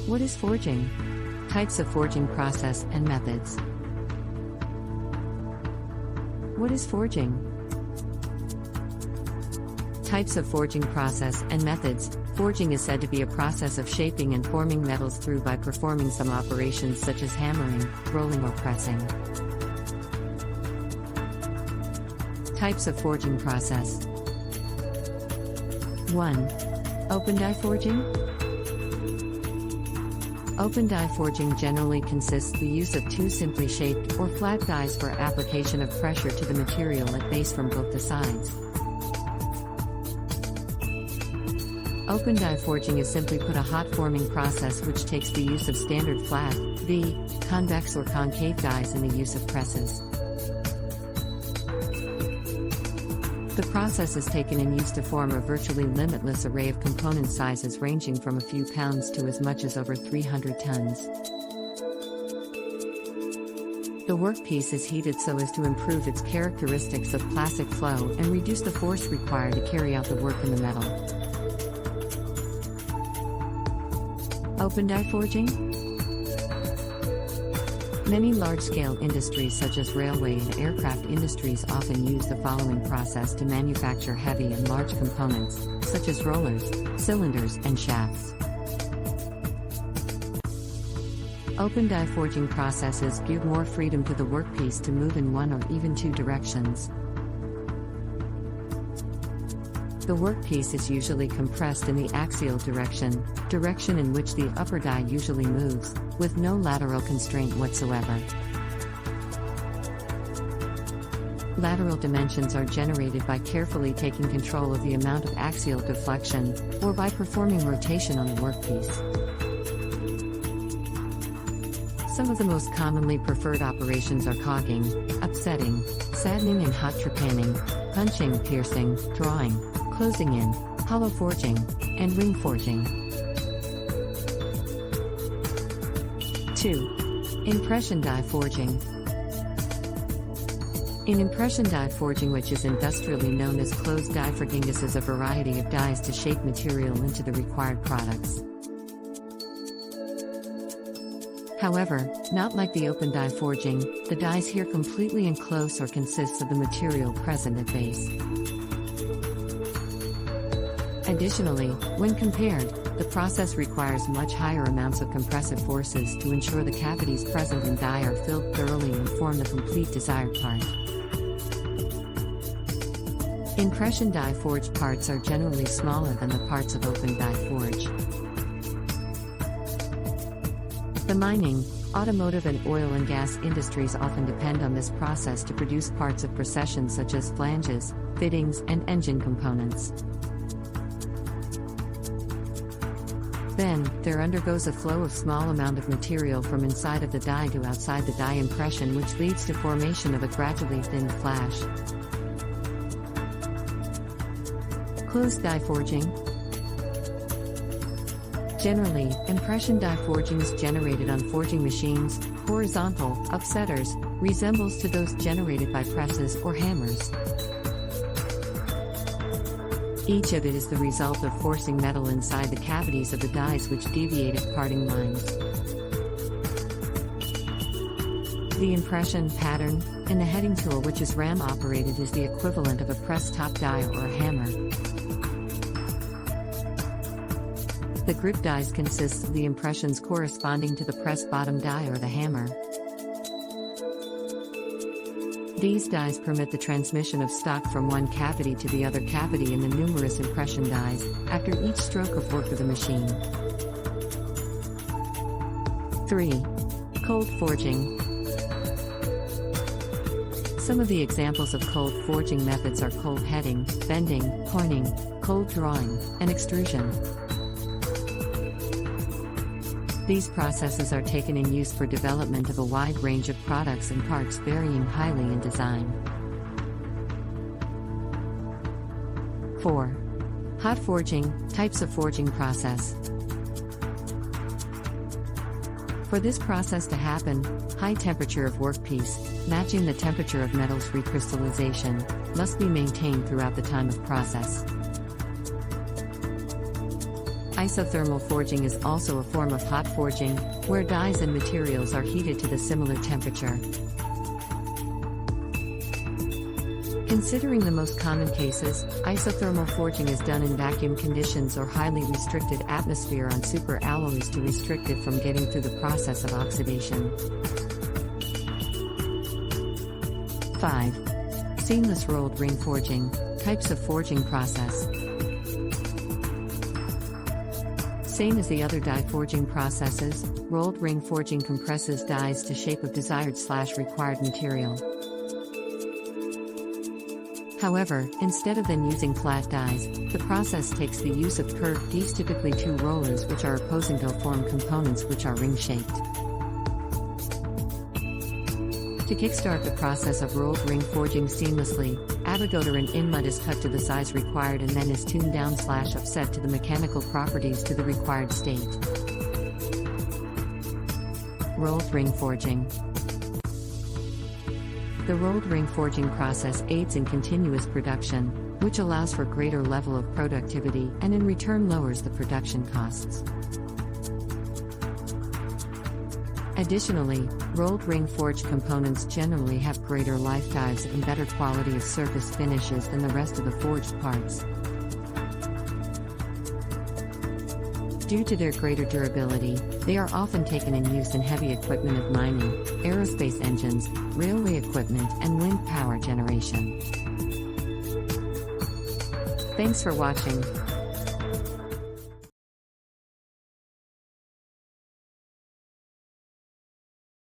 What is forging? Types of forging process and methods. What is forging? Types of forging process and methods. Forging is said to be a process of shaping and forming metals through by performing some operations such as hammering, rolling or pressing. Types of forging process. 1. Open die forging. Open die forging generally consists the use of two simply shaped or flat dies for application of pressure to the material at base from both the sides. Open die forging is simply put a hot forming process which takes the use of standard flat, V, convex or concave dies and the use of presses. The process is taken and used to form a virtually limitless array of component sizes ranging from a few pounds to as much as over 300 tons. The workpiece is heated so as to improve its characteristics of plastic flow and reduce the force required to carry out the work in the metal. Open die forging? Many large-scale industries such as railway and aircraft industries often use the following process to manufacture heavy and large components, such as rollers, cylinders, and shafts. Open die forging processes give more freedom to the workpiece to move in one or even two directions. The workpiece is usually compressed in the axial direction in which the upper die usually moves, with no lateral constraint whatsoever. Lateral dimensions are generated by carefully taking control of the amount of axial deflection, or by performing rotation on the workpiece. Some of the most commonly preferred operations are cogging, upsetting, saddening and hot trepanning, punching, piercing, drawing, closing in, hollow forging, and ring forging. 2. Impression die forging. In impression die forging, which is industrially known as closed die forging, uses a variety of dies to shape material into the required products. However, not like the open die forging, the dies here completely enclose or consists of the material present at base. Additionally, when compared, the process requires much higher amounts of compressive forces to ensure the cavities present in die are filled thoroughly and form the complete desired part. Impression die forged parts are generally smaller than the parts of open die forge. The mining, automotive and oil and gas industries often depend on this process to produce parts of precision such as flanges, fittings, and engine components. Then, there undergoes a flow of small amount of material from inside of the die to outside the die impression, which leads to formation of a gradually thinned flash. Closed die forging. Generally, impression die forging is generated on forging machines, horizontal, upsetters, resembles to those generated by presses or hammers. Each of it is the result of forcing metal inside the cavities of the dies which deviate at parting lines. The impression pattern, in the heading tool, which is ram operated, is the equivalent of a press top die or a hammer. The grip dies consists of the impressions corresponding to the press bottom die or the hammer. These dies permit the transmission of stock from one cavity to the other cavity in the numerous impression dies, after each stroke of work of the machine. 3. Cold forging. Some of the examples of cold forging methods are cold heading, bending, pointing, cold drawing, and extrusion. These processes are taken in use for development of a wide range of products and parts varying highly in design. 4. Hot forging, types of forging process. For this process to happen, high temperature of workpiece, matching the temperature of metal's recrystallization, must be maintained throughout the time of process. Isothermal forging is also a form of hot forging, where dyes and materials are heated to the similar temperature. Considering the most common cases, isothermal forging is done in vacuum conditions or highly restricted atmosphere on superalloys to restrict it from getting through the process of oxidation. 5. Seamless rolled ring forging. Types of forging process. Same as the other die forging processes, rolled ring forging compresses dies to shape of desired/required material. However, instead of then using flat dies, the process takes the use of curved dies, typically two rollers which are opposing to form components which are ring-shaped. To kickstart the process of rolled ring forging seamlessly, avogadro and inlet is cut to the size required and then is tuned down/offset to the mechanical properties to the required state. Rolled ring forging. The rolled ring forging process aids in continuous production, which allows for greater level of productivity and in return lowers the production costs. Additionally, rolled ring forged components generally have greater lifetimes and better quality of surface finishes than the rest of the forged parts. Due to their greater durability, they are often taken and used in heavy equipment of mining, aerospace engines, railway equipment, and wind power generation. Thanks for watching.